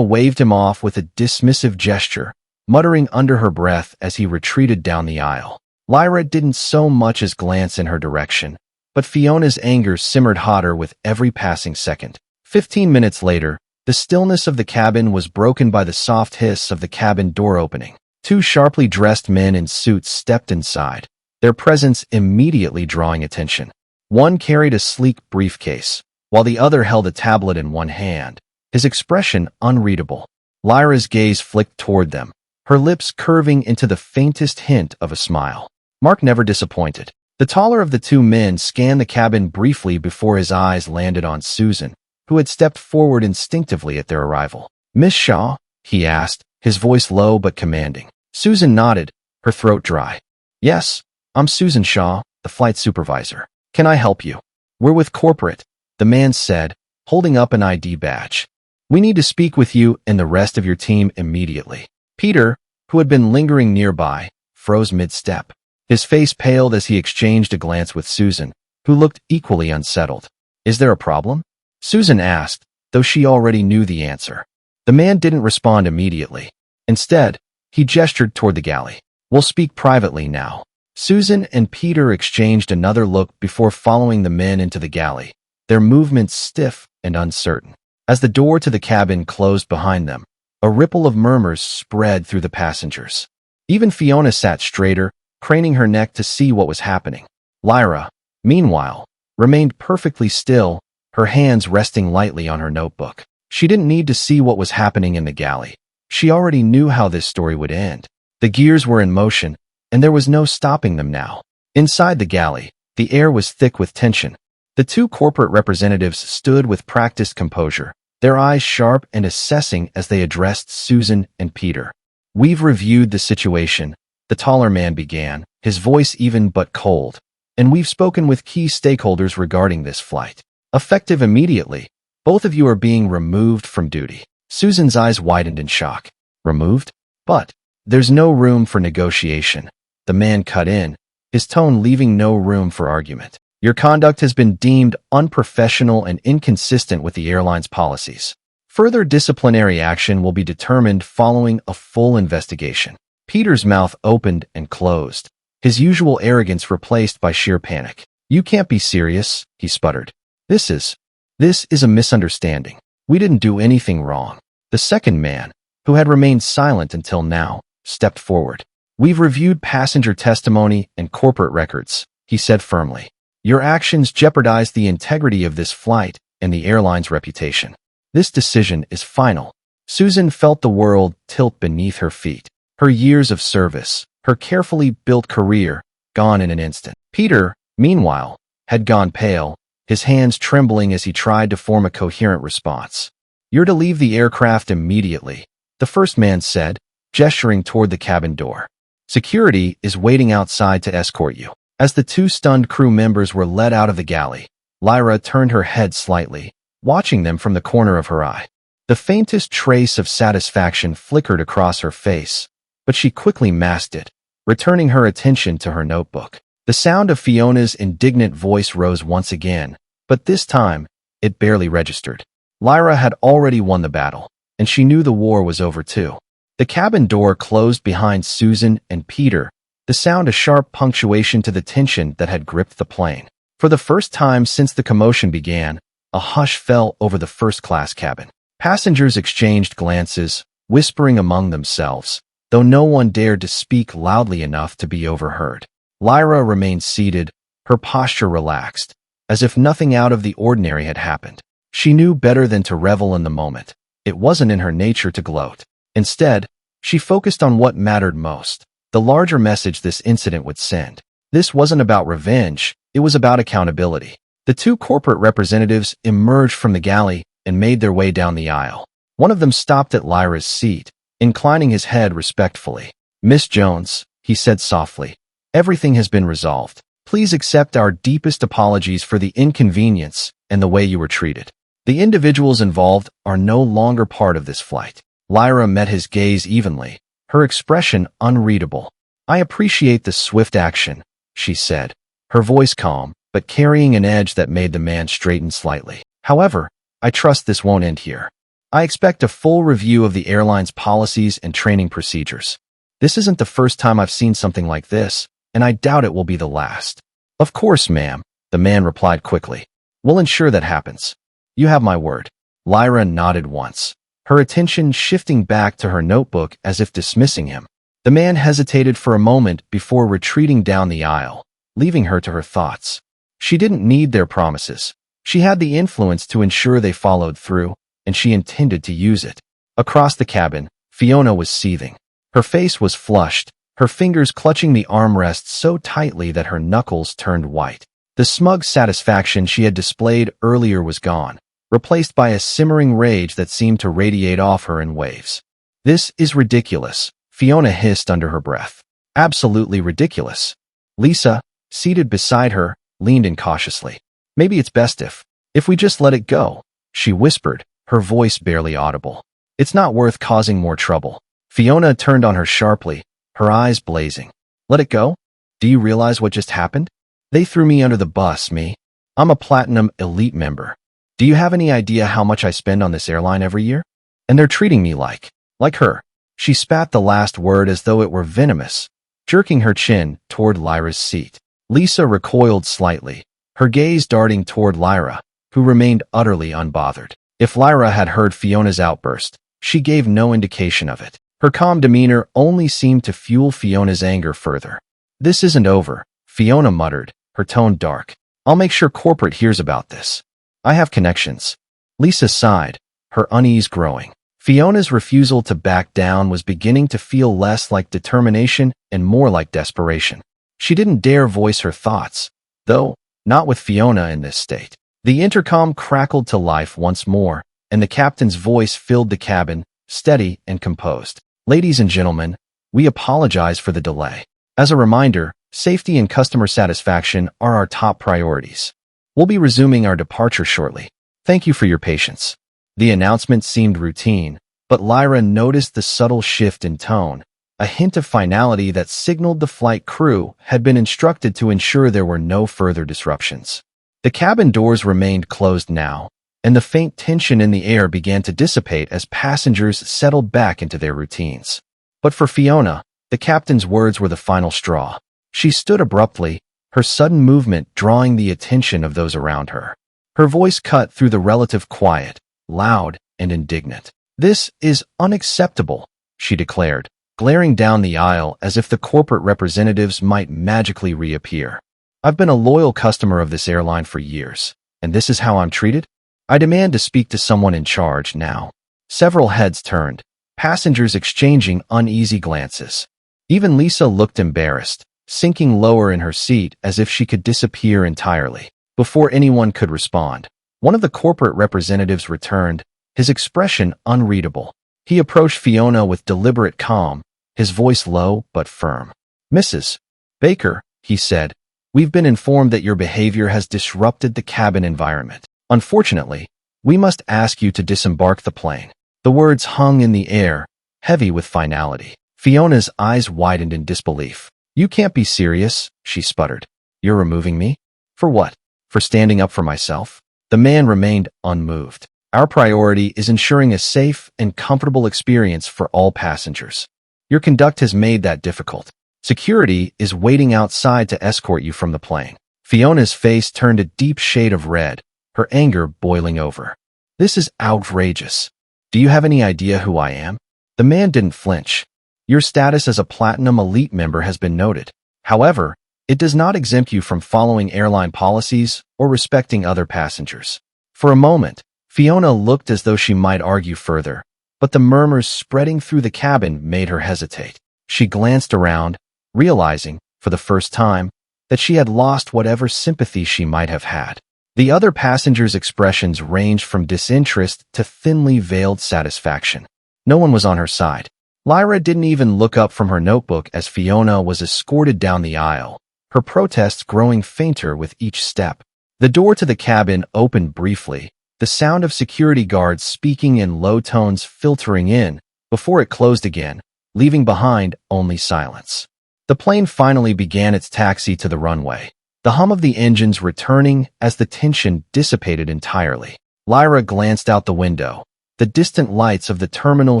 waved him off with a dismissive gesture, muttering under her breath as he retreated down the aisle. Lyra didn't so much as glance in her direction, but Fiona's anger simmered hotter with every passing second. 15 minutes later, the stillness of the cabin was broken by the soft hiss of the cabin door opening. Two sharply dressed men in suits stepped inside, their presence immediately drawing attention. One carried a sleek briefcase, while the other held a tablet in one hand, his expression unreadable. Lyra's gaze flicked toward them, her lips curving into the faintest hint of a smile. Mark never disappointed. The taller of the two men scanned the cabin briefly before his eyes landed on Susan, who had stepped forward instinctively at their arrival. "Miss Shaw?" he asked, his voice low but commanding. Susan nodded, her throat dry. "Yes, I'm Susan Shaw, the flight supervisor. Can I help you?" "We're with corporate," the man said, holding up an ID badge. "We need to speak with you and the rest of your team immediately." Peter, who had been lingering nearby, froze mid-step. His face paled as he exchanged a glance with Susan, who looked equally unsettled. "Is there a problem?" Susan asked, though she already knew the answer. The man didn't respond immediately. Instead, he gestured toward the galley. "We'll speak privately now." Susan and Peter exchanged another look before following the men into the galley, their movements stiff and uncertain. As the door to the cabin closed behind them, a ripple of murmurs spread through the passengers. Even Fiona sat straighter, craning her neck to see what was happening. Lyra, meanwhile, remained perfectly still, her hands resting lightly on her notebook. She didn't need to see what was happening in the galley. She already knew how this story would end. The gears were in motion, and there was no stopping them now. Inside the galley, the air was thick with tension. The two corporate representatives stood with practiced composure, their eyes sharp and assessing as they addressed Susan and Peter. "We've reviewed the situation," the taller man began, his voice even but cold, "and we've spoken with key stakeholders regarding this flight. Effective immediately, both of you are being removed from duty." Susan's eyes widened in shock. "Removed? But there's no room for negotiation," the man cut in, his tone leaving no room for argument. "Your conduct has been deemed unprofessional and inconsistent with the airline's policies. Further disciplinary action will be determined following a full investigation." Peter's mouth opened and closed, his usual arrogance replaced by sheer panic. "You can't be serious," he sputtered. This is a misunderstanding. We didn't do anything wrong." The second man, who had remained silent until now, stepped forward. "We've reviewed passenger testimony and corporate records," he said firmly. "Your actions jeopardize the integrity of this flight and the airline's reputation. This decision is final." Susan felt the world tilt beneath her feet. Her years of service, her carefully built career, gone in an instant. Peter, meanwhile, had gone pale, his hands trembling as he tried to form a coherent response. "You're to leave the aircraft immediately," the first man said, gesturing toward the cabin door. "Security is waiting outside to escort you." As the two stunned crew members were led out of the galley, Lyra turned her head slightly, watching them from the corner of her eye. The faintest trace of satisfaction flickered across her face, but she quickly masked it, returning her attention to her notebook. The sound of Fiona's indignant voice rose once again, but this time, it barely registered. Lyra had already won the battle, and she knew the war was over too. The cabin door closed behind Susan and Peter, the sound a sharp punctuation to the tension that had gripped the plane. For the first time since the commotion began, a hush fell over the first-class cabin. Passengers exchanged glances, whispering among themselves, though no one dared to speak loudly enough to be overheard. Lyra remained seated, her posture relaxed, as if nothing out of the ordinary had happened. She knew better than to revel in the moment. It wasn't in her nature to gloat. Instead, she focused on what mattered most, the larger message this incident would send. This wasn't about revenge, it was about accountability. The two corporate representatives emerged from the galley and made their way down the aisle. One of them stopped at Lyra's seat, inclining his head respectfully. "Miss Jones," he said softly, "everything has been resolved." Please accept our deepest apologies for the inconvenience and the way you were treated. The individuals involved are no longer part of this flight. Lyra met his gaze evenly, her expression unreadable. I appreciate the swift action, she said, her voice calm, but carrying an edge that made the man straighten slightly. However, I trust this won't end here. I expect a full review of the airline's policies and training procedures. This isn't the first time I've seen something like this, and I doubt it will be the last. Of course, ma'am, the man replied quickly. We'll ensure that happens. You have my word. Lyra nodded once, her attention shifting back to her notebook as if dismissing him. The man hesitated for a moment before retreating down the aisle, leaving her to her thoughts. She didn't need their promises. She had the influence to ensure they followed through, and she intended to use it. Across the cabin, Fiona was seething. Her face was flushed, her fingers clutching the armrests so tightly that her knuckles turned white. The smug satisfaction she had displayed earlier was gone, replaced by a simmering rage that seemed to radiate off her in waves. This is ridiculous, Fiona hissed under her breath. Absolutely ridiculous. Lisa, seated beside her, leaned in cautiously. Maybe it's best if we just let it go, she whispered, her voice barely audible. It's not worth causing more trouble. Fiona turned on her sharply, her eyes blazing. Let it go? Do you realize what just happened? They threw me under the bus, me. I'm a Platinum Elite member. Do you have any idea how much I spend on this airline every year? And they're treating me like her. She spat the last word as though it were venomous, jerking her chin toward Lyra's seat. Lisa recoiled slightly, her gaze darting toward Lyra, who remained utterly unbothered. If Lyra had heard Fiona's outburst, she gave no indication of it. Her calm demeanor only seemed to fuel Fiona's anger further. This isn't over, Fiona muttered, her tone dark. I'll make sure corporate hears about this. I have connections. Lisa sighed, her unease growing. Fiona's refusal to back down was beginning to feel less like determination and more like desperation. She didn't dare voice her thoughts, though, not with Fiona in this state. The intercom crackled to life once more, and the captain's voice filled the cabin, steady and composed. Ladies and gentlemen, we apologize for the delay. As a reminder, safety and customer satisfaction are our top priorities. We'll be resuming our departure shortly. Thank you for your patience. The announcement seemed routine, but Lyra noticed the subtle shift in tone, a hint of finality that signaled the flight crew had been instructed to ensure there were no further disruptions. The cabin doors remained closed now, and the faint tension in the air began to dissipate as passengers settled back into their routines. But for Fiona, the captain's words were the final straw. She stood abruptly, her sudden movement drawing the attention of those around her. Her voice cut through the relative quiet, loud and indignant. This is unacceptable, she declared, glaring down the aisle as if the corporate representatives might magically reappear. I've been a loyal customer of this airline for years, and this is how I'm treated? I demand to speak to someone in charge now. Several heads turned, passengers exchanging uneasy glances. Even Lisa looked embarrassed, sinking lower in her seat as if she could disappear entirely. Before anyone could respond, one of the corporate representatives returned, his expression unreadable. He approached Fiona with deliberate calm, his voice low but firm. Mrs. Baker, he said, we've been informed that your behavior has disrupted the cabin environment. Unfortunately, we must ask you to disembark the plane. The words hung in the air, heavy with finality. Fiona's eyes widened in disbelief. You can't be serious, she sputtered. You're removing me? For what? For standing up for myself? The man remained unmoved. Our priority is ensuring a safe and comfortable experience for all passengers. Your conduct has made that difficult. Security is waiting outside to escort you from the plane. Fiona's face turned a deep shade of red, her anger boiling over. This is outrageous. Do you have any idea who I am? The man didn't flinch. Your status as a Platinum Elite member has been noted. However, it does not exempt you from following airline policies or respecting other passengers. For a moment, Fiona looked as though she might argue further, but the murmurs spreading through the cabin made her hesitate. She glanced around, realizing, for the first time, that she had lost whatever sympathy she might have had. The other passengers' expressions ranged from disinterest to thinly veiled satisfaction. No one was on her side. Lyra didn't even look up from her notebook as Fiona was escorted down the aisle, her protests growing fainter with each step. The door to the cabin opened briefly, the sound of security guards speaking in low tones filtering in, before it closed again, leaving behind only silence. The plane finally began its taxi to the runway, the hum of the engines returning as the tension dissipated entirely. Lyra glanced out the window, the distant lights of the terminal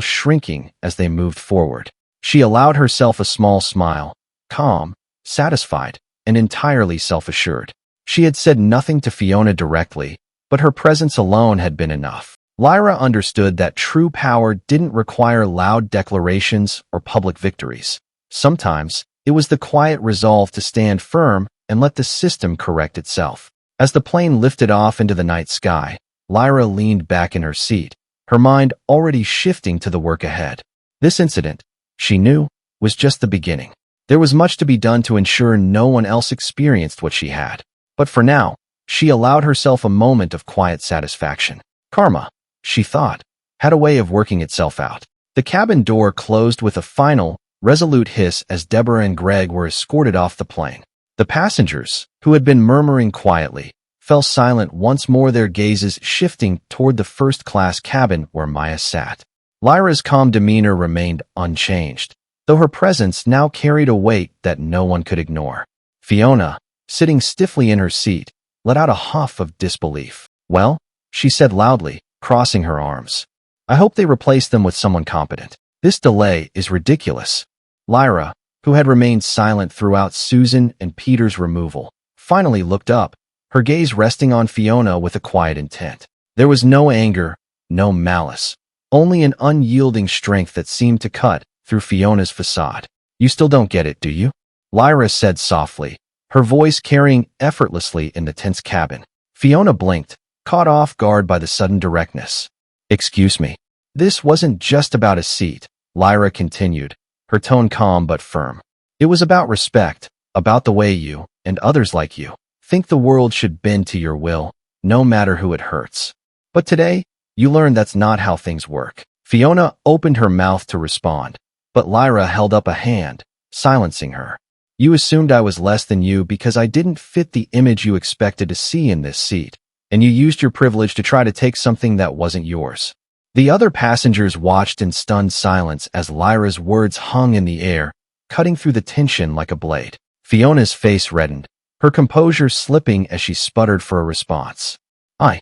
shrinking as they moved forward. She allowed herself a small smile, calm, satisfied, and entirely self-assured. She had said nothing to Fiona directly, but her presence alone had been enough. Lyra understood that true power didn't require loud declarations or public victories. Sometimes, it was the quiet resolve to stand firm and let the system correct itself. As the plane lifted off into the night sky, Lyra leaned back in her seat, her mind already shifting to the work ahead. This incident, she knew, was just the beginning. There was much to be done to ensure no one else experienced what she had. But for now, she allowed herself a moment of quiet satisfaction. Karma, she thought, had a way of working itself out. The cabin door closed with a final, resolute hiss as Deborah and Greg were escorted off the plane. The passengers, who had been murmuring quietly, fell silent once more, their gazes shifting toward the first-class cabin where Maya sat. Lyra's calm demeanor remained unchanged, though her presence now carried a weight that no one could ignore. Fiona, sitting stiffly in her seat, let out a huff of disbelief. "Well," she said loudly, crossing her arms. "I hope they replace them with someone competent. This delay is ridiculous." Lyra, who had remained silent throughout Susan and Peter's removal, finally looked up, her gaze resting on Fiona with a quiet intent. There was no anger, no malice, only an unyielding strength that seemed to cut through Fiona's facade. "You still don't get it, do you?" Lyra said softly, her voice carrying effortlessly in the tense cabin. Fiona blinked, caught off guard by the sudden directness. "Excuse me." "This wasn't just about a seat," Lyra continued, her tone calm but firm. "It was about respect, about the way you, and others like you, think the world should bend to your will, no matter who it hurts. But today, you learned that's not how things work." Fiona opened her mouth to respond, but Lyra held up a hand, silencing her. "You assumed I was less than you because I didn't fit the image you expected to see in this seat, and you used your privilege to try to take something that wasn't yours." The other passengers watched in stunned silence as Lyra's words hung in the air, cutting through the tension like a blade. Fiona's face reddened, her composure slipping as she sputtered for a response. I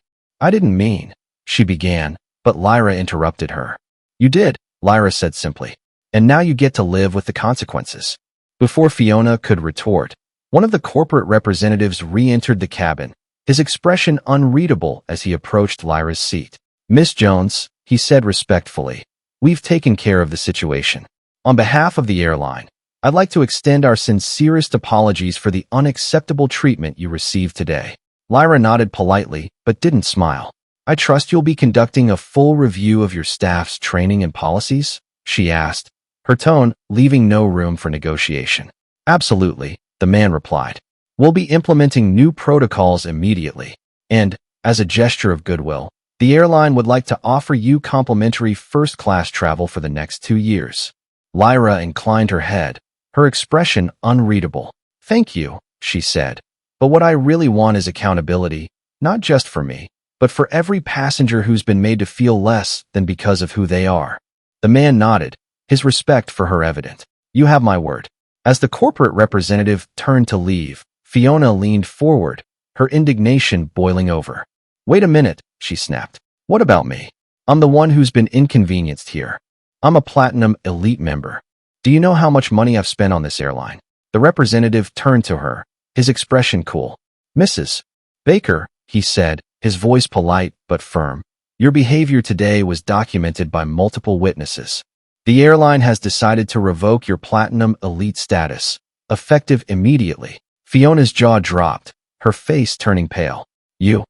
didn't mean," she began, but Lyra interrupted her. "You did," Lyra said simply, "and now you get to live with the consequences." Before Fiona could retort, one of the corporate representatives re-entered the cabin, his expression unreadable as he approached Lyra's seat. "Miss Jones," he said respectfully, "we've taken care of the situation. On behalf of the airline, I'd like to extend our sincerest apologies for the unacceptable treatment you received today." Lyra nodded politely, but didn't smile. "I trust you'll be conducting a full review of your staff's training and policies?" she asked, her tone leaving no room for negotiation. "Absolutely," the man replied. "We'll be implementing new protocols immediately, and, as a gesture of goodwill, the airline would like to offer you complimentary first-class travel for the next 2 years." Lyra inclined her head, her expression unreadable. "Thank you," she said, "but what I really want is accountability, not just for me, but for every passenger who's been made to feel less than because of who they are." The man nodded, his respect for her evident. "You have my word." As the corporate representative turned to leave, Fiona leaned forward, her indignation boiling over. "Wait a minute," she snapped. "What about me? I'm the one who's been inconvenienced here. I'm a Platinum Elite member. Do you know how much money I've spent on this airline?" The representative turned to her, his expression cool. "Mrs. Baker," he said, his voice polite but firm, "your behavior today was documented by multiple witnesses. The airline has decided to revoke your Platinum Elite status, effective immediately." Fiona's jaw dropped, her face turning pale. You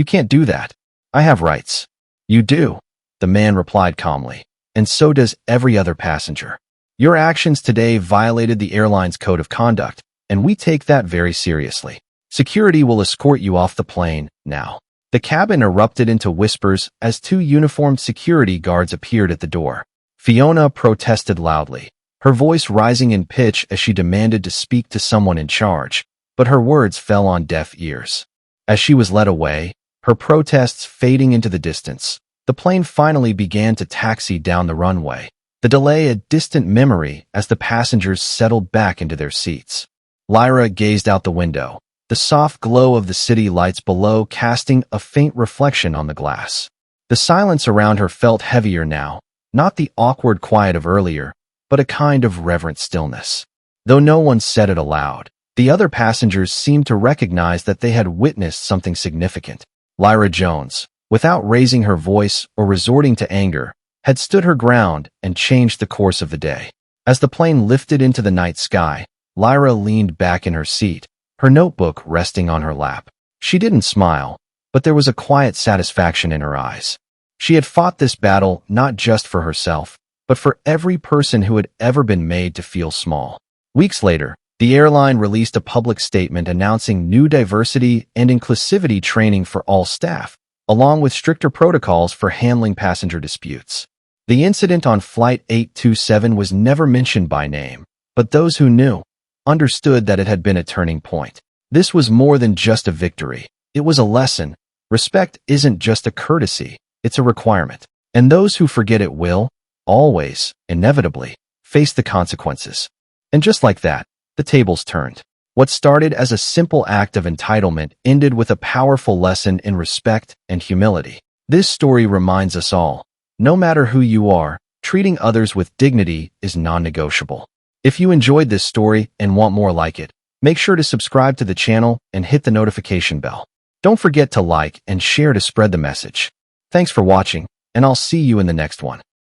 can't do that. I have rights." "You do," the man replied calmly, "and so does every other passenger. Your actions today violated the airline's code of conduct, and we take that very seriously. Security will escort you off the plane now." The cabin erupted into whispers as 2 uniformed security guards appeared at the door. Fiona protested loudly, her voice rising in pitch as she demanded to speak to someone in charge, but her words fell on deaf ears. As she was led away, her protests fading into the distance, the plane finally began to taxi down the runway, the delay a distant memory as the passengers settled back into their seats. Lyra gazed out the window, the soft glow of the city lights below casting a faint reflection on the glass. The silence around her felt heavier now, not the awkward quiet of earlier, but a kind of reverent stillness. Though no one said it aloud, the other passengers seemed to recognize that they had witnessed something significant. Lyra Jones, without raising her voice or resorting to anger, had stood her ground and changed the course of the day. As the plane lifted into the night sky, Lyra leaned back in her seat, her notebook resting on her lap. She didn't smile, but there was a quiet satisfaction in her eyes. She had fought this battle not just for herself, but for every person who had ever been made to feel small. Weeks later, the airline released a public statement announcing new diversity and inclusivity training for all staff, along with stricter protocols for handling passenger disputes. The incident on Flight 827 was never mentioned by name, but those who knew understood that it had been a turning point. This was more than just a victory. It was a lesson. Respect isn't just a courtesy, it's a requirement. And those who forget it will, always, inevitably, face the consequences. And just like that, the tables turned. What started as a simple act of entitlement ended with a powerful lesson in respect and humility. This story reminds us all, no matter who you are, treating others with dignity is non-negotiable. If you enjoyed this story and want more like it, make sure to subscribe to the channel and hit the notification bell. Don't forget to like and share to spread the message. Thanks for watching, and I'll see you in the next one.